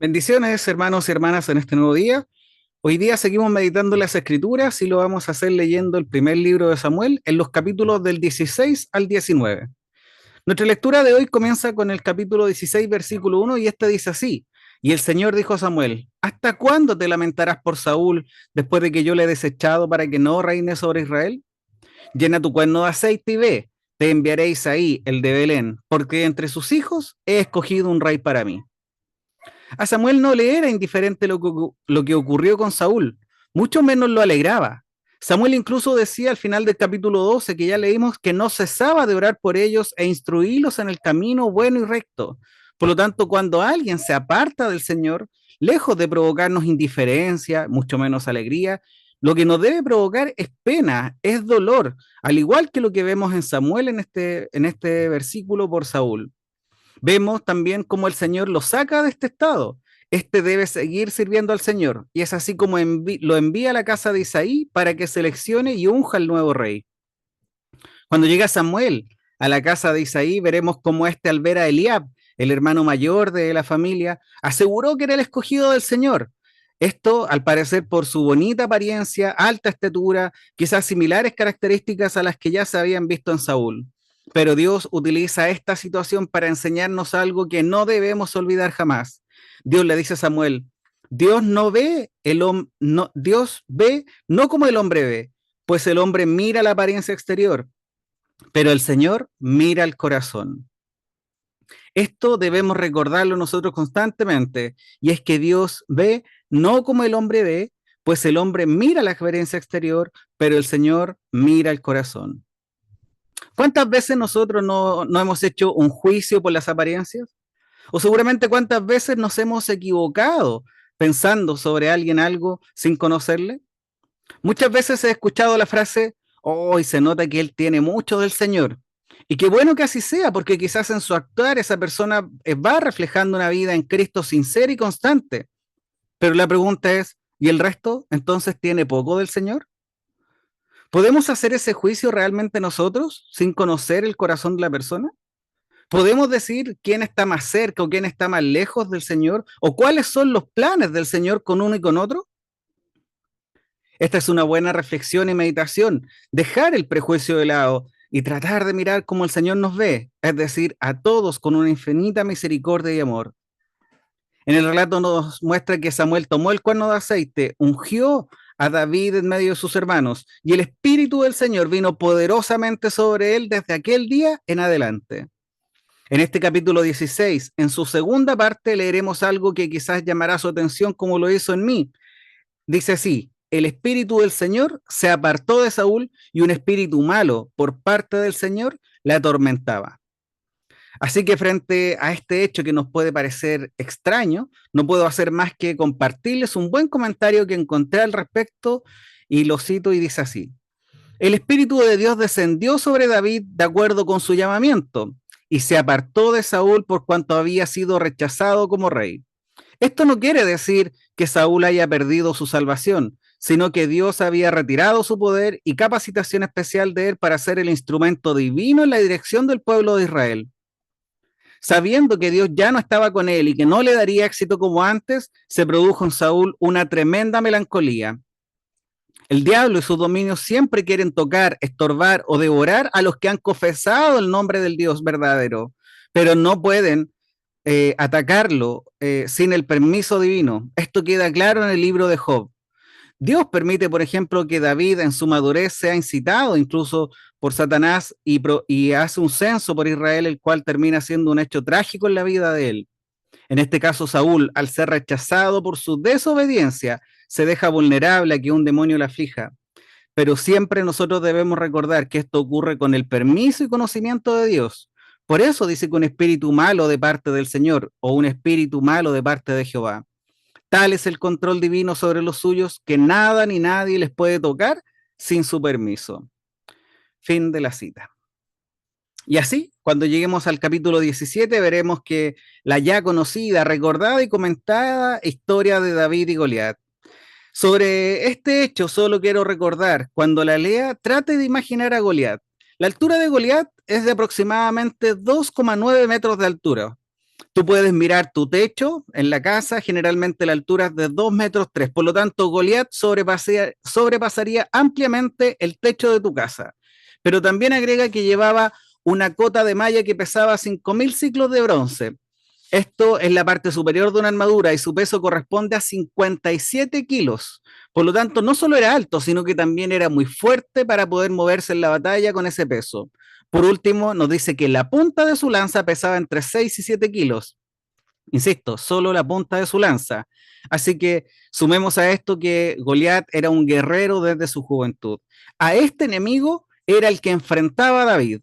Bendiciones, hermanos y hermanas, en este nuevo día. Hoy día seguimos meditando las Escrituras y lo vamos a hacer leyendo el primer libro de Samuel en los capítulos del 16 al 19. Nuestra lectura de hoy comienza con el capítulo 16, versículo 1, y este dice así: Y el Señor dijo a Samuel: ¿Hasta cuándo te lamentarás por Saúl después de que yo le he desechado para que no reine sobre Israel? Llena tu cuerno de aceite y ve, te enviaré a Isaí, el de Belén, porque entre sus hijos he escogido un rey para mí. A Samuel no le era indiferente lo que ocurrió con Saúl, mucho menos lo alegraba. Samuel incluso decía al final del capítulo 12 que ya leímos que no cesaba de orar por ellos e instruirlos en el camino bueno y recto. Por lo tanto, cuando alguien se aparta del Señor, lejos de provocarnos indiferencia, mucho menos alegría, lo que nos debe provocar es pena, es dolor, al igual que lo que vemos en Samuel en este versículo por Saúl. Vemos también cómo el Señor lo saca de este estado. Este debe seguir sirviendo al Señor, y es así como lo envía a la casa de Isaí para que seleccione y unja al nuevo rey. Cuando llega Samuel a la casa de Isaí, veremos cómo este, al ver a Eliab, el hermano mayor de la familia, aseguró que era el escogido del Señor. Esto, al parecer, por su bonita apariencia, alta estatura, quizás similares características a las que ya se habían visto en Saúl. Pero Dios utiliza esta situación para enseñarnos algo que no debemos olvidar jamás. Dios le dice a Samuel: Dios ve no como el hombre ve, pues el hombre mira la apariencia exterior, pero el Señor mira el corazón. Esto debemos recordarlo nosotros constantemente, y es que Dios ve no como el hombre ve, pues el hombre mira la apariencia exterior, pero el Señor mira el corazón. ¿Cuántas veces nosotros no hemos hecho un juicio por las apariencias? O seguramente cuántas veces nos hemos equivocado pensando sobre alguien algo sin conocerle. Muchas veces he escuchado la frase: hoy se nota que él tiene mucho del Señor. Y qué bueno que así sea, porque quizás en su actuar esa persona va reflejando una vida en Cristo sincera y constante. Pero la pregunta es, ¿y el resto entonces tiene poco del Señor? ¿Podemos hacer ese juicio realmente nosotros sin conocer el corazón de la persona? ¿Podemos decir quién está más cerca o quién está más lejos del Señor? ¿O cuáles son los planes del Señor con uno y con otro? Esta es una buena reflexión y meditación. Dejar el prejuicio de lado y tratar de mirar como el Señor nos ve, es decir, a todos con una infinita misericordia y amor. En el relato nos muestra que Samuel tomó el cuerno de aceite, ungió a David en medio de sus hermanos, y el Espíritu del Señor vino poderosamente sobre él desde aquel día en adelante. En este capítulo 16, en su segunda parte, leeremos algo que quizás llamará su atención como lo hizo en mí. Dice así: el espíritu del Señor se apartó de Saúl y un espíritu malo por parte del Señor le atormentaba. Así que frente a este hecho que nos puede parecer extraño, no puedo hacer más que compartirles un buen comentario que encontré al respecto, y lo cito y dice así: el Espíritu de Dios descendió sobre David de acuerdo con su llamamiento y se apartó de Saúl por cuanto había sido rechazado como rey. Esto no quiere decir que Saúl haya perdido su salvación, sino que Dios había retirado su poder y capacitación especial de él para ser el instrumento divino en la dirección del pueblo de Israel. Sabiendo que Dios ya no estaba con él y que no le daría éxito como antes, se produjo en Saúl una tremenda melancolía. El diablo y sus dominios siempre quieren tocar, estorbar o devorar a los que han confesado el nombre del Dios verdadero, pero no pueden atacarlo sin el permiso divino. Esto queda claro en el libro de Job. Dios permite, por ejemplo, que David en su madurez sea incitado incluso por Satanás y hace un censo por Israel, el cual termina siendo un hecho trágico en la vida de él. En este caso, Saúl, al ser rechazado por su desobediencia, se deja vulnerable a que un demonio la aflija. Pero siempre nosotros debemos recordar que esto ocurre con el permiso y conocimiento de Dios. Por eso dice que un espíritu malo de parte del Señor o un espíritu malo de parte de Jehová. Tal es el control divino sobre los suyos que nada ni nadie les puede tocar sin su permiso. Fin de la cita. Y así, cuando lleguemos al capítulo 17, veremos que la ya conocida, recordada y comentada historia de David y Goliat. Sobre este hecho, solo quiero recordar: cuando la lea, trate de imaginar a Goliat. La altura de Goliat es de aproximadamente 2,9 metros de altura. Tú puedes mirar tu techo en la casa, generalmente la altura es de 2 metros 3. Por lo tanto, Goliat sobrepasaría ampliamente el techo de tu casa. Pero también agrega que llevaba una cota de malla que pesaba 5.000 ciclos de bronce. Esto es la parte superior de una armadura y su peso corresponde a 57 kilos. Por lo tanto, no solo era alto, sino que también era muy fuerte para poder moverse en la batalla con ese peso. Por último, nos dice que la punta de su lanza pesaba entre 6 y 7 kilos. Insisto, solo la punta de su lanza. Así que sumemos a esto que Goliat era un guerrero desde su juventud. A este enemigo era el que enfrentaba a David.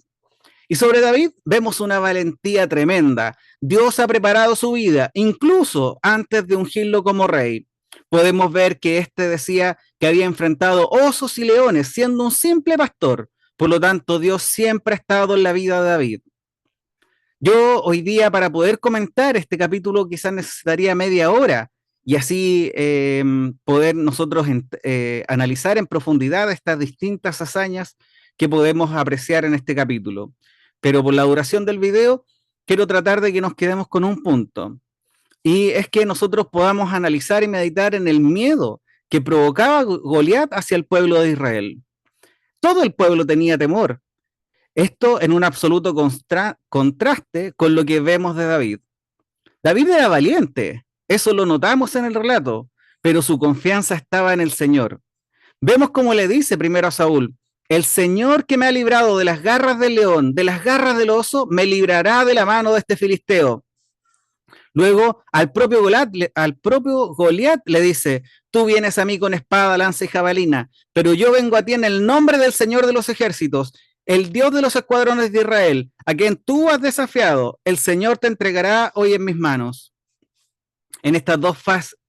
Y sobre David vemos una valentía tremenda. Dios ha preparado su vida, incluso antes de ungirlo como rey. Podemos ver que este decía que había enfrentado osos y leones siendo un simple pastor. Por lo tanto, Dios siempre ha estado en la vida de David. Yo hoy día para poder comentar este capítulo quizás necesitaría media hora y así poder nosotros analizar en profundidad estas distintas hazañas que podemos apreciar en este capítulo. Pero por la duración del video, quiero tratar de que nos quedemos con un punto. Y es que nosotros podamos analizar y meditar en el miedo que provocaba Goliat hacia el pueblo de Israel. Todo el pueblo tenía temor. Esto en un absoluto contraste con lo que vemos de David. David era valiente, eso lo notamos en el relato, pero su confianza estaba en el Señor. Vemos cómo le dice primero a Saúl, el Señor que me ha librado de las garras del león, de las garras del oso, me librará de la mano de este filisteo. Luego al propio Goliat le dice, tú vienes a mí con espada, lanza y jabalina, pero yo vengo a ti en el nombre del Señor de los ejércitos, el Dios de los escuadrones de Israel, a quien tú has desafiado, el Señor te entregará hoy en mis manos. En estas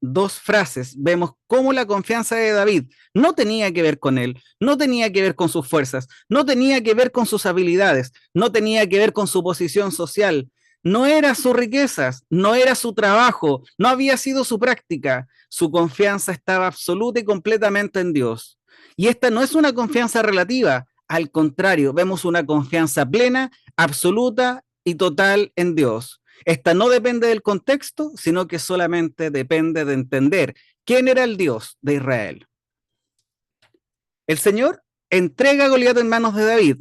dos frases vemos cómo la confianza de David no tenía que ver con él, no tenía que ver con sus fuerzas, no tenía que ver con sus habilidades, no tenía que ver con su posición social, no era sus riquezas, no era su trabajo, no había sido su práctica. Su confianza estaba absoluta y completamente en Dios. Y esta no es una confianza relativa, al contrario, vemos una confianza plena, absoluta y total en Dios. Esta no depende del contexto, sino que solamente depende de entender quién era el Dios de Israel. El Señor entrega a Goliat en manos de David.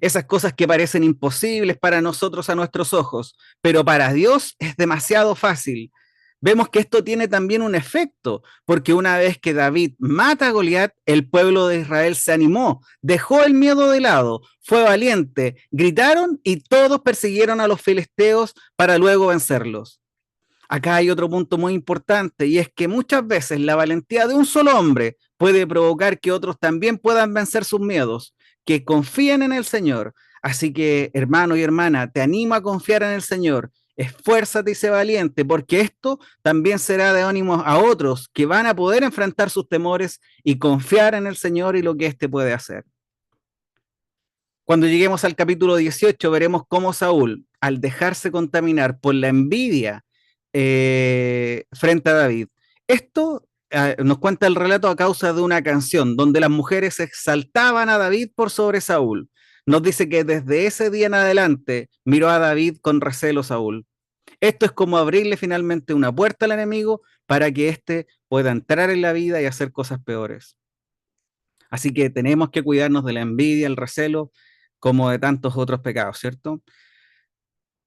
Esas cosas que parecen imposibles para nosotros a nuestros ojos, pero para Dios es demasiado fácil. Vemos que esto tiene también un efecto, porque una vez que David mata a Goliat, el pueblo de Israel se animó, dejó el miedo de lado, fue valiente, gritaron y todos persiguieron a los filisteos para luego vencerlos. Acá hay otro punto muy importante y es que muchas veces la valentía de un solo hombre puede provocar que otros también puedan vencer sus miedos, que confíen en el Señor. Así que, hermano y hermana, te animo a confiar en el Señor. Esfuérzate y sé valiente, porque esto también será de ánimo a otros que van a poder enfrentar sus temores y confiar en el Señor y lo que éste puede hacer. Cuando lleguemos al capítulo 18, veremos cómo Saúl, al dejarse contaminar por la envidia frente a David, esto nos cuenta el relato a causa de una canción donde las mujeres exaltaban a David por sobre Saúl. Nos dice que desde ese día en adelante miró a David con recelo Saúl. Esto es como abrirle finalmente una puerta al enemigo para que éste pueda entrar en la vida y hacer cosas peores. Así que tenemos que cuidarnos de la envidia, el recelo, como de tantos otros pecados, ¿cierto?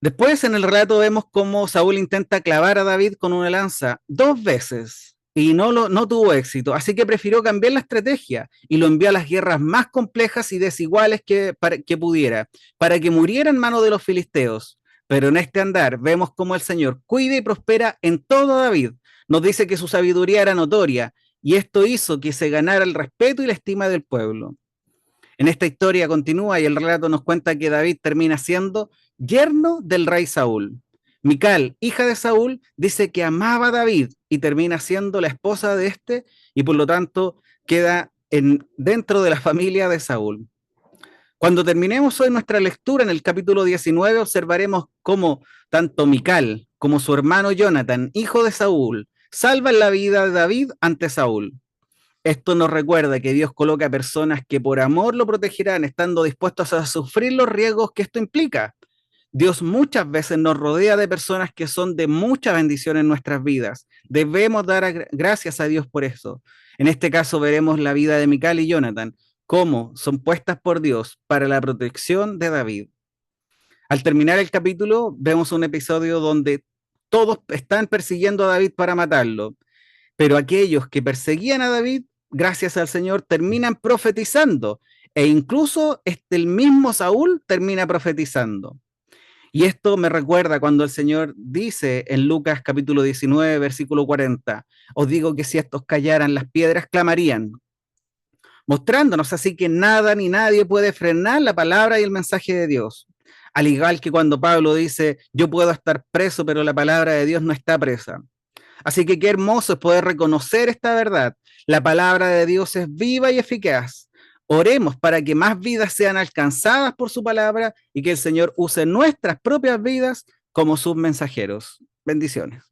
Después en el relato vemos cómo Saúl intenta clavar a David con una lanza 2 veces y no tuvo éxito, así que prefirió cambiar la estrategia y lo envió a las guerras más complejas y desiguales que pudiera, para que muriera en manos de los filisteos. Pero en este andar vemos cómo el Señor cuida y prospera en todo a David. Nos dice que su sabiduría era notoria y esto hizo que se ganara el respeto y la estima del pueblo. En esta historia continúa y el relato nos cuenta que David termina siendo yerno del rey Saúl. Mical, hija de Saúl, dice que amaba a David y termina siendo la esposa de este y por lo tanto queda dentro de la familia de Saúl. Cuando terminemos hoy nuestra lectura en el capítulo 19, observaremos cómo tanto Mical como su hermano Jonathan, hijo de Saúl, salvan la vida de David ante Saúl. Esto nos recuerda que Dios coloca personas que por amor lo protegerán, estando dispuestos a sufrir los riesgos que esto implica. Dios muchas veces nos rodea de personas que son de mucha bendición en nuestras vidas. Debemos dar gracias a Dios por eso. En este caso veremos la vida de Mical y Jonathan, cómo son puestas por Dios para la protección de David. Al terminar el capítulo, vemos un episodio donde todos están persiguiendo a David para matarlo, pero aquellos que perseguían a David, gracias al Señor, terminan profetizando, e incluso el mismo Saúl termina profetizando. Y esto me recuerda cuando el Señor dice en Lucas capítulo 19, versículo 40, os digo que si estos callaran, las piedras clamarían, mostrándonos así que nada ni nadie puede frenar la palabra y el mensaje de Dios. Al igual que cuando Pablo dice, yo puedo estar preso, pero la palabra de Dios no está presa. Así que qué hermoso es poder reconocer esta verdad. La palabra de Dios es viva y eficaz. Oremos para que más vidas sean alcanzadas por su palabra y que el Señor use nuestras propias vidas como sus mensajeros. Bendiciones.